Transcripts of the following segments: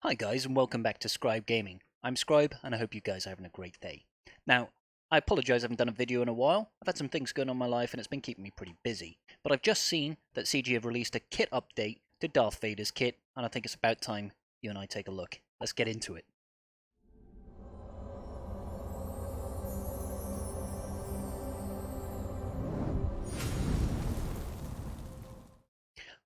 Hi guys and welcome back to Scribe Gaming. I'm Scribe and I hope you guys are having a great day. Now, I apologise I haven't done a video in a while. I've had some things going on in my life and it's been keeping me pretty busy. But I've just seen that CG have released a kit update to Darth Vader's kit and I think it's about time you and I take a look. Let's get into it.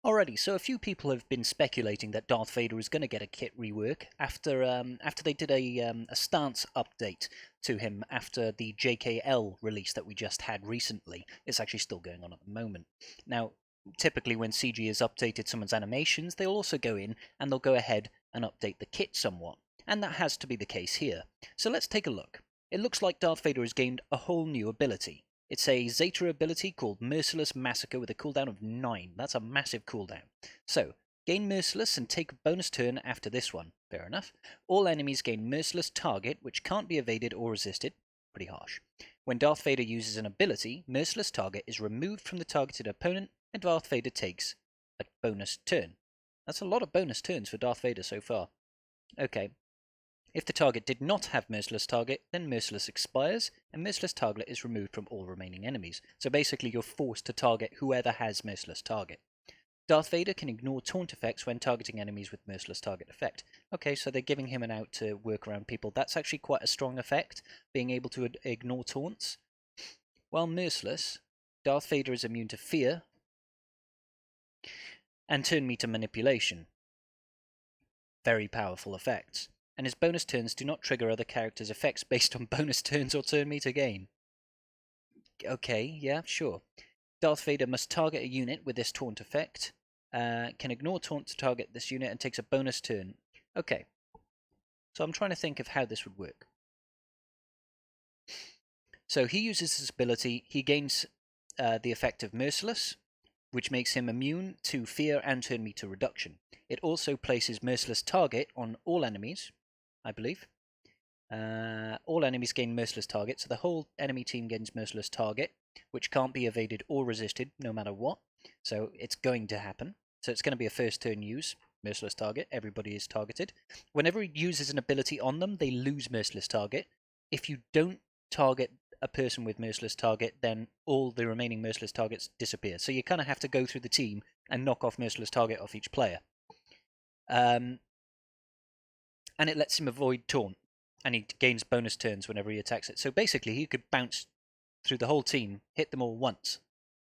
Alrighty, so a few people have been speculating that Darth Vader is going to get a kit rework after they did a stance update to him after the JKL release that we just had recently. It's actually still going on at the moment. Now, typically when CG has updated someone's animations, they'll also go in and they'll go ahead and update the kit somewhat, and that has to be the case here. So let's take a look. It looks like Darth Vader has gained a whole new ability. It's a Zeta ability called Merciless Massacre with a cooldown of 9. That's a massive cooldown. So, gain Merciless and take a bonus turn after this one. Fair enough. All enemies gain Merciless Target, which can't be evaded or resisted. Pretty harsh. When Darth Vader uses an ability, Merciless Target is removed from the targeted opponent, and Darth Vader takes a bonus turn. That's a lot of bonus turns for Darth Vader so far. Okay, if the target did not have Merciless Target, then Merciless expires, and Merciless Target is removed from all remaining enemies. So basically you're forced to target whoever has Merciless Target. Darth Vader can ignore taunt effects when targeting enemies with Merciless Target effect. Okay, so they're giving him an out to work around people. That's actually quite a strong effect, being able to ignore taunts. While Merciless, Darth Vader is immune to fear and turn meter manipulation. Very powerful effects. And his bonus turns do not trigger other characters' effects based on bonus turns or turn meter gain. Okay, yeah, sure. Darth Vader must target a unit with this taunt effect, can ignore taunt to target this unit, and takes a bonus turn. Okay, so I'm trying to think of how this would work. So he uses his ability, he gains the effect of Merciless, which makes him immune to fear and turn meter reduction. It also places Merciless Target on all enemies, I believe. All enemies gain Merciless Target, so the whole enemy team gains Merciless Target, which can't be evaded or resisted no matter what. So it's going to happen. So it's going to be a first turn use. Merciless Target, everybody is targeted. Whenever he uses an ability on them, they lose Merciless Target. If you don't target a person with Merciless Target, then all the remaining Merciless Targets disappear. So you kind of have to go through the team and knock off Merciless Target off each player. And it lets him avoid taunt, and he gains bonus turns whenever he attacks it. So basically, he could bounce through the whole team, hit them all once.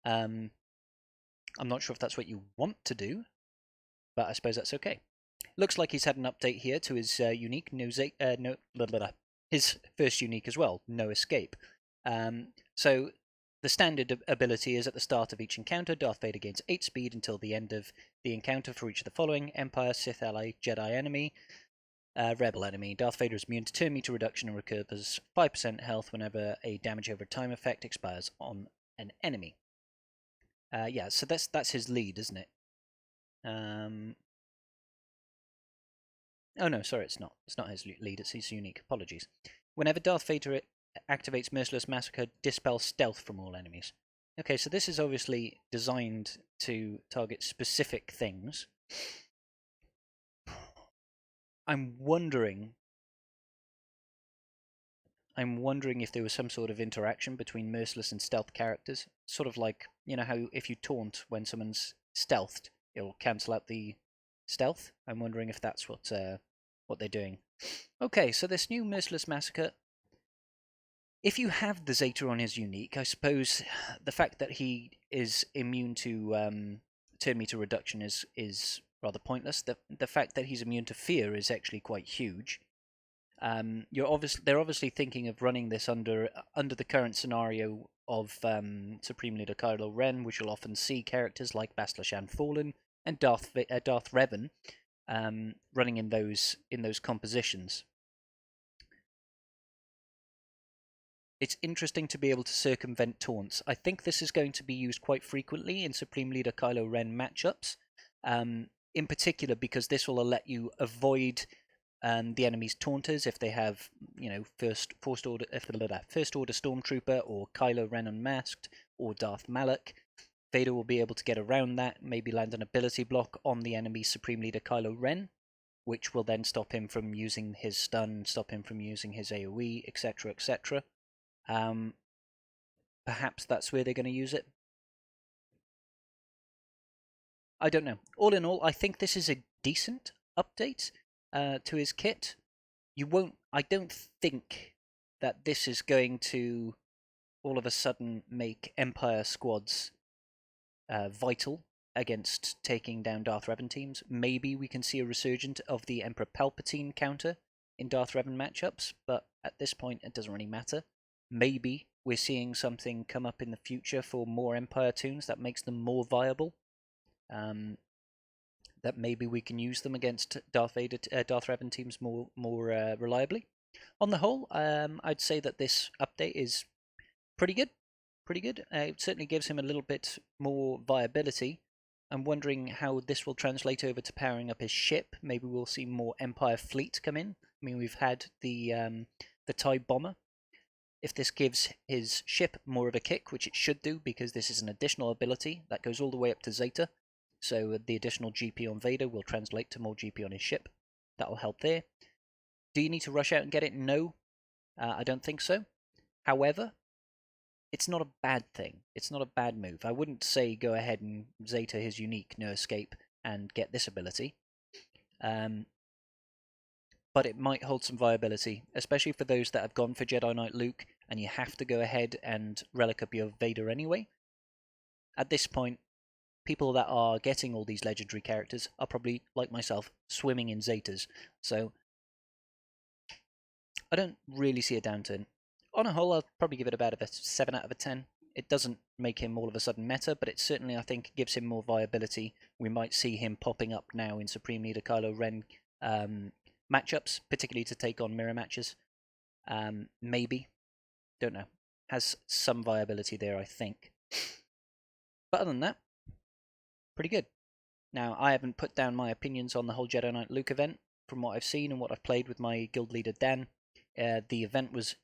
I'm not sure if that's what you want to do, but I suppose that's okay. Looks like he's had an update here to his unique, his first unique as well, No Escape. So the standard ability is at the start of each encounter, Darth Vader gains 8 speed until the end of the encounter for each of the following: Empire, Sith ally, Jedi enemy, Rebel enemy. Darth Vader is immune to turn meter reduction and recovers 5% health whenever a damage over time effect expires on an enemy. Yeah, so that's his lead, isn't it? Oh no, sorry, it's not. It's not his lead, it's his unique. Apologies. Whenever Darth Vader activates Merciless Massacre, dispel stealth from all enemies. Okay, so this is obviously designed to target specific things. I'm wondering if there was some sort of interaction between Merciless and stealth characters. Sort of like, you know how if you taunt when someone's stealthed, it'll cancel out the stealth. I'm wondering if that's what they're doing. Okay, so this new Merciless Massacre, if you have the Zeta on his unique, I suppose the fact that he is immune to turn meter reduction is rather pointless. The fact that he's immune to fear is actually quite huge. They're obviously thinking of running this under the current scenario of Supreme Leader Kylo Ren, which you'll often see characters like Bastila Shan Fallen and Darth Revan running in those compositions. It's interesting to be able to circumvent taunts. I think this is going to be used quite frequently in Supreme Leader Kylo Ren matchups, in particular because this will let you avoid the enemy's taunters if they have, you know, first order stormtrooper or Kylo Ren unmasked or Darth Malak. Vader will be able to get around that, maybe land an ability block on the enemy Supreme Leader Kylo Ren, which will then stop him from using his stun, stop him from using his AoE, etc., etc. Perhaps that's where they're going to use it. I don't know. All in all, I think this is a decent update to his kit. I don't think that this is going to all of a sudden make Empire squads vital against taking down Darth Revan teams. Maybe we can see a resurgence of the Emperor Palpatine counter in Darth Revan matchups, but at this point it doesn't really matter. Maybe we're seeing something come up in the future for more Empire toons that makes them more viable. That maybe we can use them against Darth Revan teams more reliably. On the whole, I'd say that this update is pretty good. Pretty good. It certainly gives him a little bit more viability. I'm wondering how this will translate over to powering up his ship. Maybe we'll see more Empire fleet come in. I mean, we've had the TIE bomber. If this gives his ship more of a kick, which it should do, because this is an additional ability that goes all the way up to Zeta, so the additional GP on Vader will translate to more GP on his ship. That will help there. Do you need to rush out and get it? No, I don't think so. However, it's not a bad thing. It's not a bad move. I wouldn't say go ahead and Zeta his unique, no escape, and get this ability. But it might hold some viability, especially for those that have gone for Jedi Knight Luke, and you have to go ahead and relic up your Vader anyway. At this point, people that are getting all these legendary characters are probably, like myself, swimming in Zetas. So I don't really see a downturn. On a whole, I'll probably give it about a 7 out of a 10. It doesn't make him all of a sudden meta, but it certainly, I think, gives him more viability. We might see him popping up now in Supreme Leader Kylo Ren matchups, particularly to take on mirror matches. Maybe. Don't know. Has some viability there, I think. But other than that, pretty good. Now, I haven't put down my opinions on the whole Jedi Knight Luke event. From what I've seen and what I've played with my guild leader Dan, the event was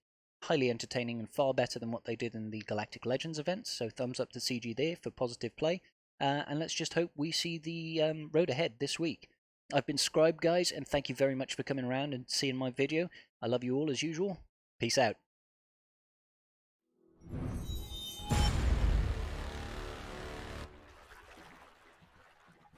highly entertaining and far better than what they did in the Galactic Legends events, so thumbs up to CG there for positive play, and let's just hope we see the road ahead this week. I've been Scribe, guys, and thank you very much for coming around and seeing my video. I love you all as usual. Peace out.